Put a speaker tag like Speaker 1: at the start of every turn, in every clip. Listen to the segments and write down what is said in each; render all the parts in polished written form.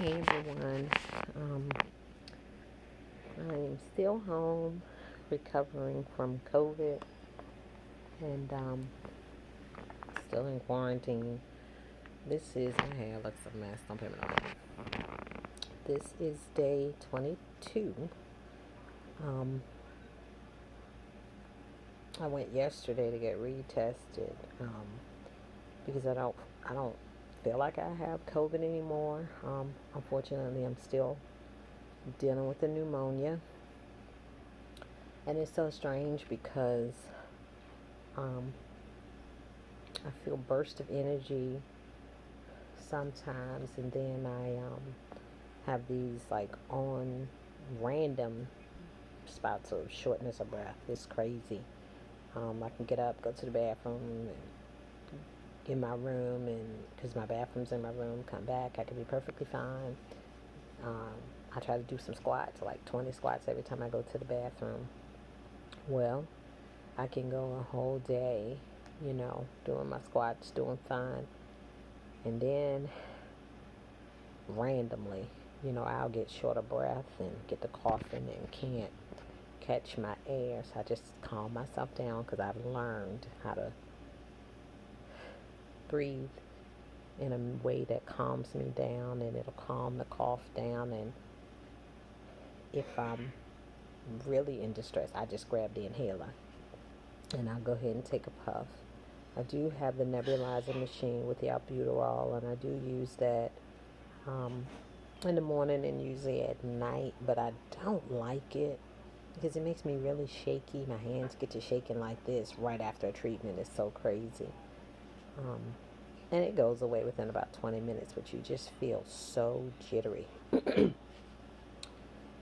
Speaker 1: Hey everyone, um, I'm still home recovering from COVID and still in quarantine. This is my hair looks a mess. Don't pay me no mind. This is day 22. Um, I went yesterday to get retested because I don't feel like I have COVID anymore. Unfortunately, I'm still dealing with the pneumonia, and it's so strange because um, I feel bursts of energy sometimes, and then I have these like on random spouts of shortness of breath. It's crazy. I can get up, go to the bathroom, and in my room, and because my bathroom's in my room, come back, I can be perfectly fine. Um, I try to do some squats, like 20 squats every time I go to the bathroom. Well, I can go a whole day, doing my squats, doing fine, and then randomly, I'll get short of breath and get the coughing and can't catch my air. So I just calm myself down because I've learned how to breathe in a way that calms me down and it'll calm the cough down. And if I'm really in distress, I just grab the inhaler and I'll go ahead and take a puff. I do have the nebulizer machine with the albuterol, and I do use that um, in the morning and usually at night, but I don't like it because it makes me really shaky. My hands get to shaking like this right after a treatment. It's so crazy. Um, and it goes away within about 20 minutes, but you just feel so jittery.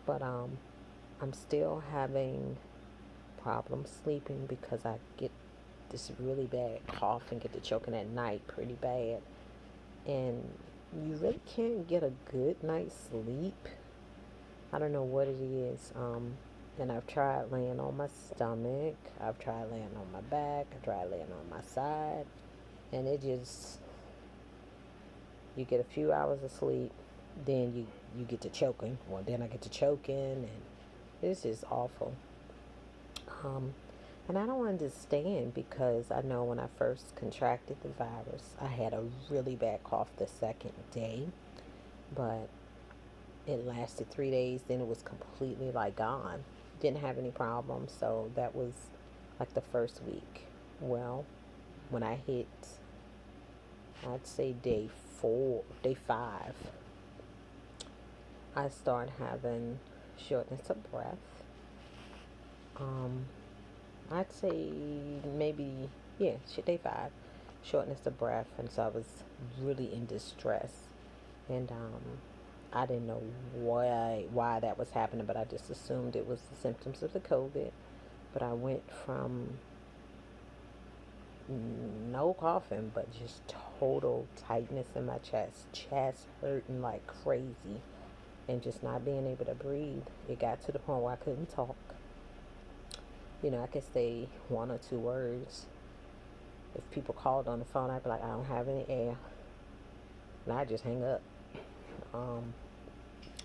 Speaker 1: But I'm still having problems sleeping because I get this really bad cough and get to choking at night pretty bad. And you really can't get a good night's sleep. I don't know what it is. And I've tried laying on my stomach. I've tried laying on my back. I tried laying on my side. And it just, you get a few hours of sleep, then you get to choking. Well, then I get to choking, and this is awful. Um, and I don't understand because I know when I first contracted the virus, I had a really bad cough the second day, but it lasted 3 days. Then it was completely like gone. Didn't have any problems. So that was like the first week. Well, when I hit, I'd say day 5, I started having shortness of breath. Um, I'd say maybe, yeah, day 5, shortness of breath. And so I was really in distress. And I didn't know why that was happening, but I just assumed it was the symptoms of the COVID. But I went from no coughing, but just total tightness in my chest hurting like crazy, and just not being able to breathe. It got to the point where I couldn't talk. I could say one or two words. If people called on the phone, I'd be like, I don't have any air, and I'd just hang up. Um,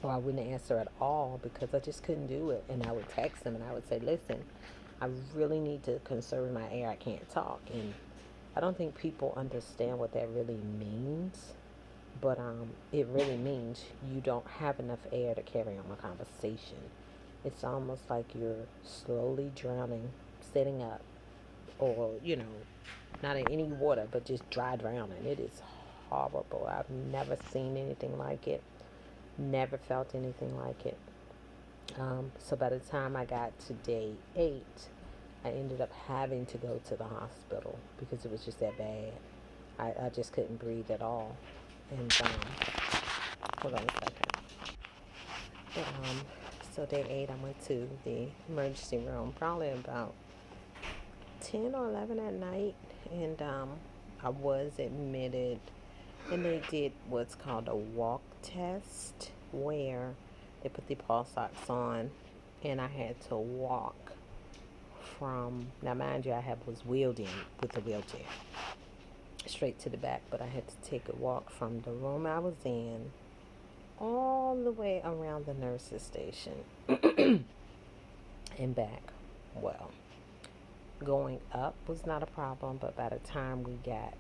Speaker 1: or I wouldn't answer at all because I just couldn't do it. And I would text them and I would say, listen, I really need to conserve my air. I can't talk. And I don't think people understand what that really means. But it really means you don't have enough air to carry on a conversation. It's almost like you're slowly drowning, sitting up, or, not in any water, but just dry drowning. It is horrible. I've never seen anything like it, never felt anything like it. So by the time I got to day 8, I ended up having to go to the hospital because it was just that bad. I just couldn't breathe at all. And hold on a second. But, so day 8, I went to the emergency room probably about 10 or 11 at night, and I was admitted, and they did what's called a walk test, where they put the pulse ox on, and I had to walk from, now mind you, was wheeled in with a wheelchair straight to the back, but I had to take a walk from the room I was in all the way around the nurse's station and back. Well, going up was not a problem, but by the time we got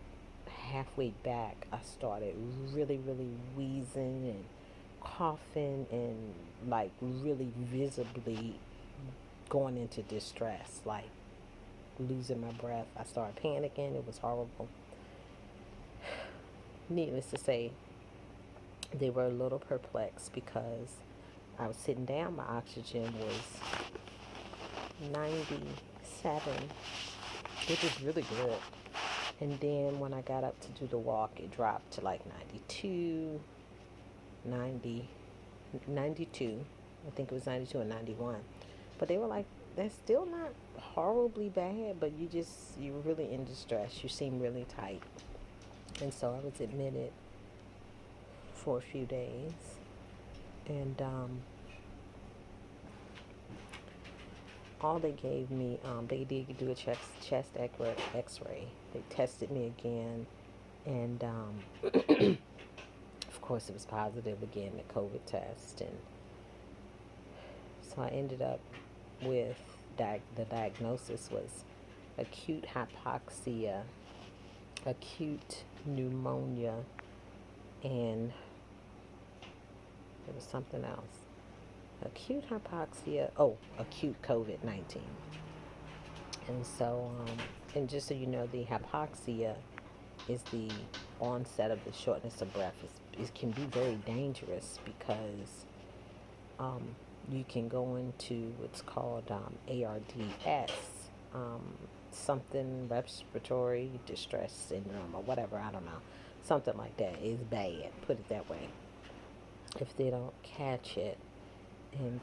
Speaker 1: halfway back, I started really, really wheezing and coughing and like really visibly going into distress, like losing my breath. I started panicking. It was horrible. Needless to say, they were a little perplexed because I was sitting down. My oxygen was 97, which is really good. And then when I got up to do the walk, it dropped to like 92, 90, 92. I think it was 92 and 91. But they were like, that's still not horribly bad, but you're really in distress. You seem really tight. And so I was admitted for a few days. And all they gave me, they did do a chest x-ray. They tested me again. And of course, it was positive again, the COVID test. And so I ended up with the diagnosis was acute hypoxia, acute pneumonia, and there was something else. Acute hypoxia, acute COVID 19. And so, and just so you know, the hypoxia is the onset of the shortness of breath. It can be very dangerous because um, you can go into what's called ARDS, um, something respiratory distress syndrome or whatever, I don't know. Something like that is bad, put it that way, if they don't catch it. And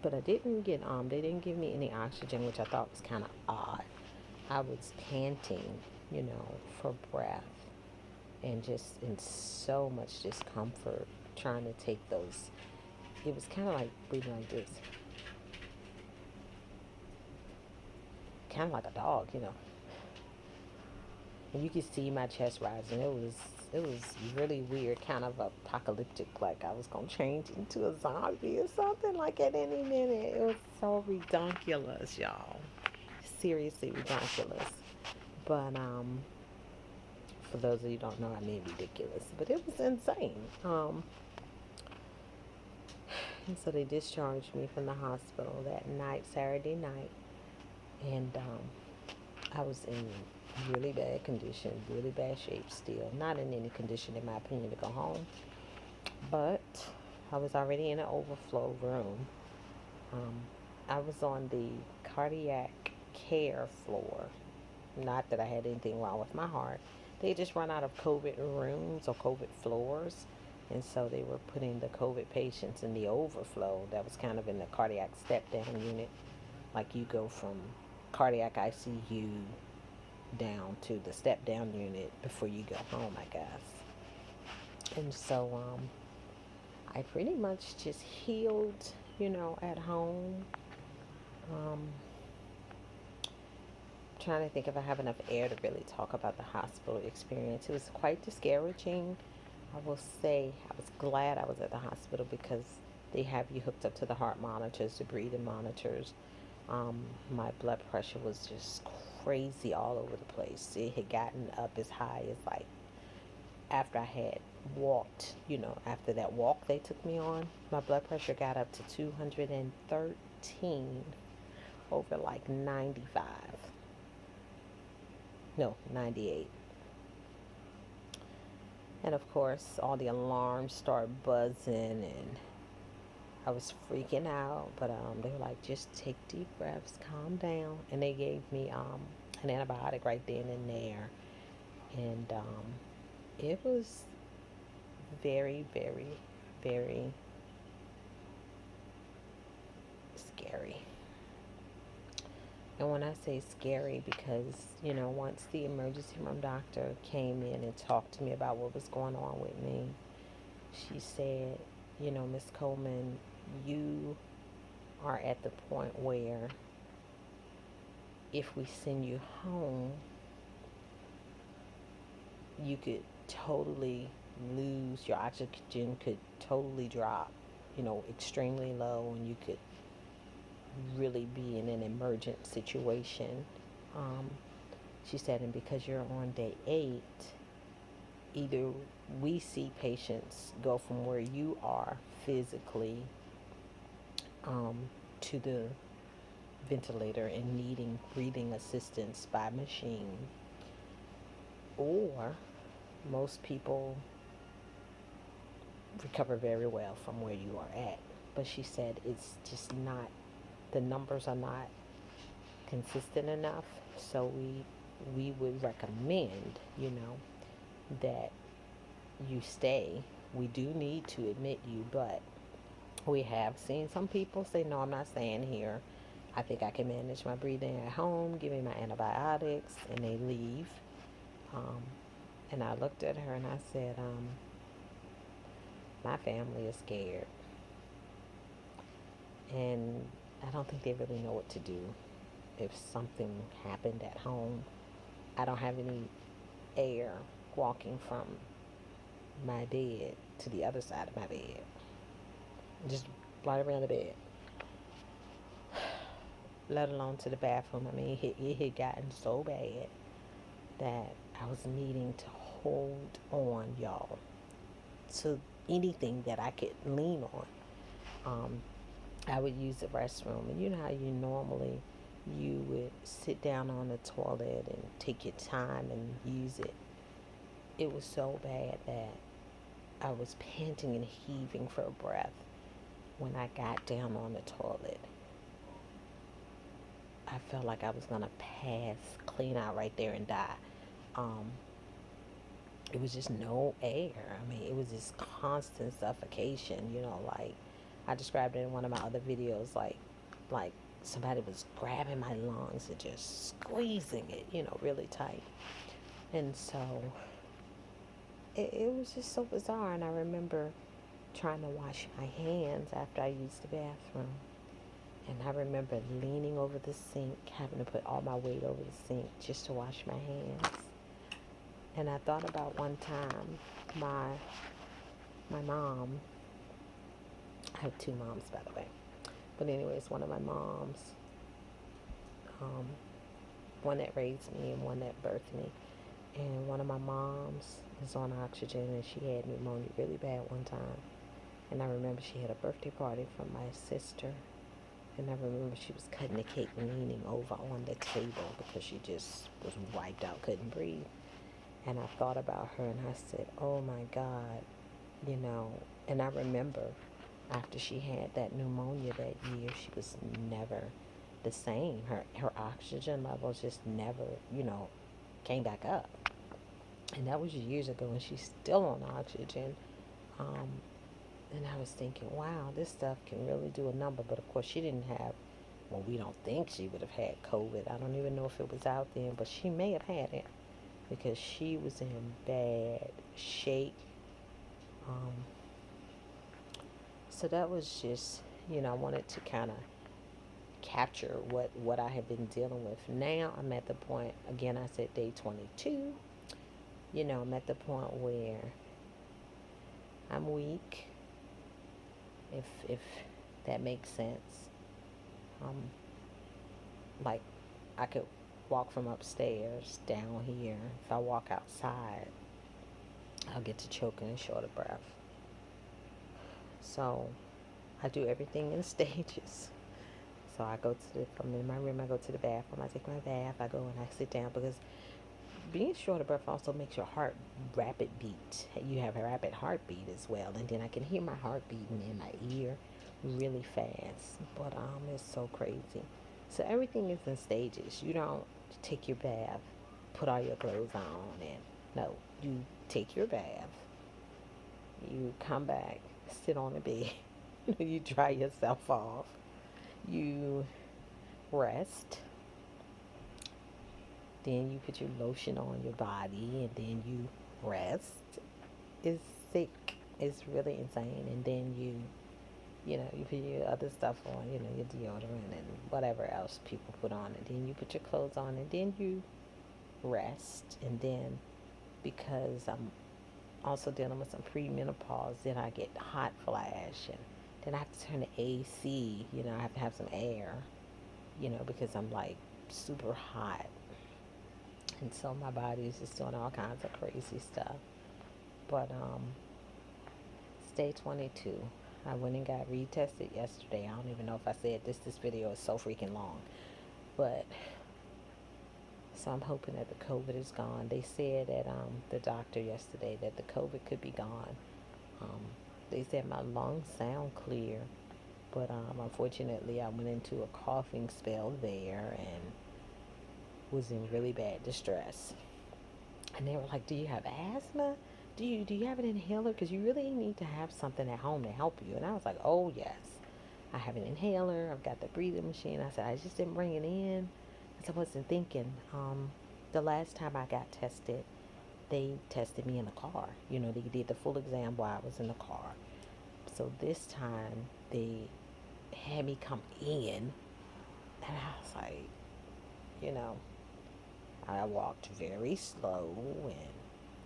Speaker 1: but I didn't get they didn't give me any oxygen, which I thought was kind of odd. I was panting, for breath and just in so much discomfort trying to take those. It was kind of like breathing like this, kind of like a dog. And you could see my chest rising. It was really weird, kind of apocalyptic, like I was gonna change into a zombie or something like at any minute. It was so ridiculous, y'all. Seriously ridiculous. But for those of you who don't know, I mean ridiculous. But it was insane. And so they discharged me from the hospital that night, Saturday night, and I was in really bad condition, really bad shape still. Not in any condition, in my opinion, to go home. But I was already in an overflow room. Um, I was on the cardiac care floor. Not that I had anything wrong with my heart. They just run out of COVID rooms or COVID floors. And so they were putting the COVID patients in the overflow that was kind of in the cardiac step down unit. Like you go from cardiac ICU down to the step down unit before you go home, I guess. And so I pretty much just healed, at home. Um, Trying to think if I have enough air to really talk about the hospital experience. It was quite discouraging. I will say I was glad I was at the hospital because they have you hooked up to the heart monitors, the breathing monitors. My blood pressure was just crazy all over the place. It had gotten up as high as like after I had walked, after that walk they took me on, my blood pressure got up to 213 over like 95. No, 98. And of course, all the alarms start buzzing and I was freaking out, but they were like, just take deep breaths, calm down. And they gave me an antibiotic right then and there. And it was very, very, very scary. And when I say scary, because, once the emergency room doctor came in and talked to me about what was going on with me, she said, Miss Coleman, you are at the point where if we send you home, you could totally lose, your oxygen could totally drop, extremely low, and you could really be in an emergent situation. Um, she said, and because you're on day 8, either we see patients go from where you are physically um, to the ventilator and needing breathing assistance by machine, or most people recover very well from where you are at. But she said it's just not, the numbers are not consistent enough. So we would recommend, that you stay. We do need to admit you, but we have seen some people say, no, I'm not staying here. I think I can manage my breathing at home. Give me my antibiotics, and they leave. Um, and I looked at her and I said, my family is scared, and I don't think they really know what to do if something happened at home. I don't have any air walking from my bed to the other side of my bed, just right around the bed, let alone to the bathroom. I mean, it had gotten so bad that I was needing to hold on, y'all, to anything that I could lean on. Um, I would use the restroom, and you know how you normally you would sit down on the toilet and take your time and use it. It was so bad that I was panting and heaving for breath when I got down on the toilet. I felt like I was gonna pass clean out right there and die. Um, it was just no air. I mean, it was this constant suffocation. Like I described it in one of my other videos, like somebody was grabbing my lungs and just squeezing it, really tight. And so it was just so bizarre. And I remember trying to wash my hands after I used the bathroom. And I remember leaning over the sink, having to put all my weight over the sink just to wash my hands. And I thought about one time my mom, I have two moms, by the way. But anyways, one of my moms, um, one that raised me and one that birthed me. And one of my moms is on oxygen, and she had pneumonia really bad one time. And I remember she had a birthday party for my sister. And I remember she was cutting the cake and leaning over on the table because she just was wiped out, couldn't breathe. And I thought about her and I said, oh my God, you know. And I remember after she had that pneumonia that year, she was never the same. Her oxygen levels just never, came back up. And that was years ago, and she's still on oxygen. Um, and I was thinking, wow, this stuff can really do a number. But of course, she didn't have, well, we don't think she would have had COVID. I don't even know if it was out then, but she may have had it because she was in bad shape. Um, so that was just, I wanted to kind of capture what I have been dealing with. Now I'm at the point, again, I said day 22. I'm at the point where I'm weak, if that makes sense. Um, like I could walk from upstairs down here. If I walk outside, I'll get to choking and short of breath. So I do everything in stages. So I go from in my room, I go to the bathroom, I take my bath, I go and I sit down because being short of breath also makes your heart rapid beat. You have a rapid heartbeat as well. And then I can hear my heart beating in my ear really fast. But it's so crazy. So everything is in stages. You don't take your bath, put all your clothes on, and no, you take your bath, you come back, sit on the bed, you dry yourself off, you rest, then you put your lotion on your body, and then you rest. It's sick. It's really insane. And then you put your other stuff on, your deodorant and whatever else people put on, and then you put your clothes on, and then you rest. And then because I'm also dealing with some premenopause. Then I get hot flash, and then I have to turn the AC. I have to have some air, because I'm like super hot. And so my body is just doing all kinds of crazy stuff. But it's day 22. I went and got retested yesterday. I don't even know if I said this. This video is so freaking long. But so I'm hoping that the COVID is gone. They said at the doctor yesterday that the COVID could be gone. Um, they said my lungs sound clear, but unfortunately I went into a coughing spell there and was in really bad distress. And they were like, "Do you have asthma? Do you have an inhaler? Because you really need to have something at home to help you." And I was like, "Oh yes, I have an inhaler. I've got the breathing machine." I said, "I just didn't bring it in because I wasn't thinking." The last time I got tested, they tested me in the car. They did the full exam while I was in the car. So this time they had me come in, and I was like, you know, I walked very slow and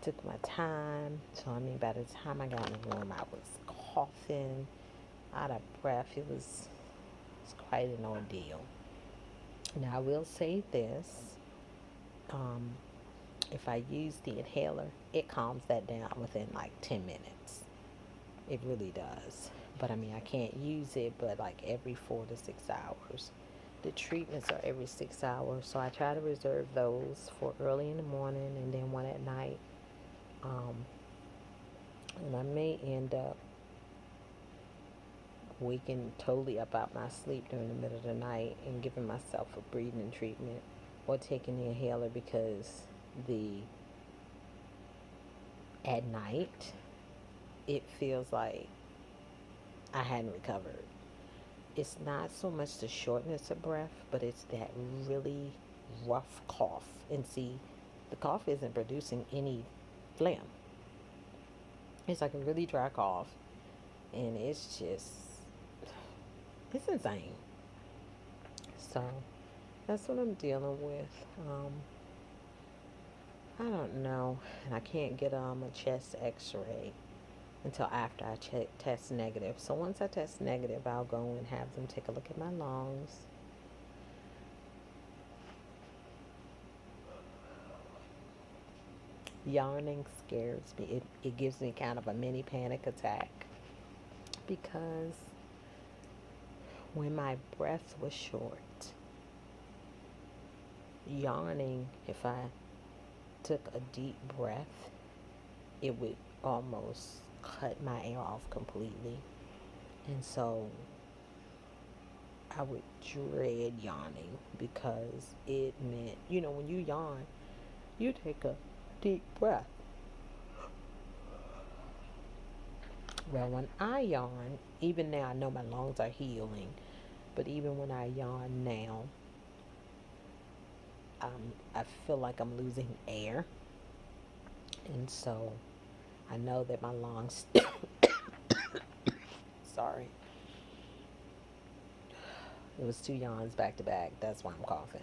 Speaker 1: took my time. So, by the time I got in the room, I was coughing, out of breath. It's quite an ordeal. Now, I will say this. Um, if I use the inhaler, it calms that down within like 10 minutes. It really does. But I can't use it but like every 4 to 6 hours. The treatments are every 6 hours, so I try to reserve those for early in the morning and then one at night. Um, and I may end up waking totally up out my sleep during the middle of the night and giving myself a breathing treatment or taking the inhaler because the at night it feels like I hadn't recovered. It's not so much the shortness of breath, but it's that really rough cough. And see, the cough isn't producing any phlegm. It's like a really dry cough, and it's insane. So that's what I'm dealing with. I don't know, and I can't get a chest X-ray until after I test negative. So once I test negative, I'll go and have them take a look at my lungs. Yarning scares me. It gives me kind of a mini panic attack because when my breath was short, yarning, if I took a deep breath, it would almost cut my air off completely. And so I would dread yawning because it meant, when you yawn, you take a deep breath. Well, when I yawn, even now I know my lungs are healing, but even when I yawn now, I feel like I'm losing air. And so I know that my lungs, sorry, it was 2 yawns back to back. That's why I'm coughing.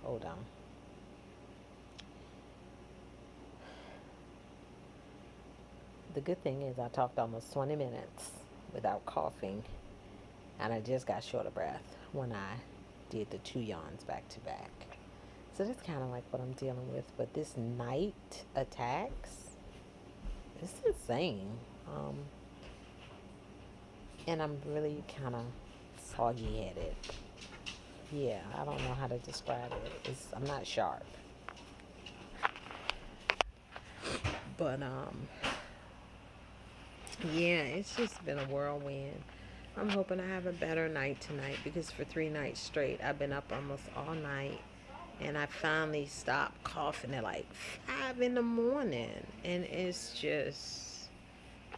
Speaker 1: Hold on. The good thing is I talked almost 20 minutes without coughing, and I just got short of breath when I did the 2 yawns back to back. So that's kind of like what I'm dealing with. But this night attacks, it's insane. And I'm really kind of foggy headed. Yeah, I don't know how to describe it. I'm not sharp. But yeah, it's just been a whirlwind. I'm hoping I have a better night tonight because for 3 nights straight, I've been up almost all night. And I finally stopped coughing at like 5 in the morning. And it's just,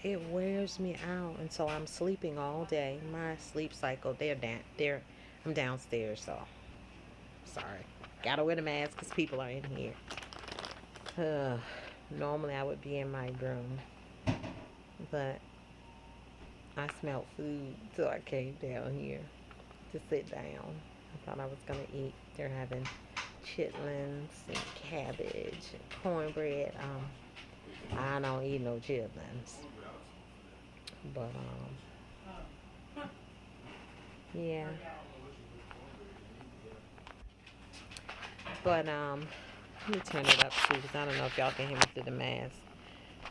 Speaker 1: it wears me out. And so I'm sleeping all day. My sleep cycle, I'm downstairs, so sorry. Gotta wear the mask because people are in here. Normally I would be in my room, but I smelled food, so I came down here to sit down. I thought I was gonna eat. They're having chitlins and cabbage and cornbread. I don't eat no chitlins. But yeah. But let me turn it up too, because I don't know if y'all can hear me through the mask.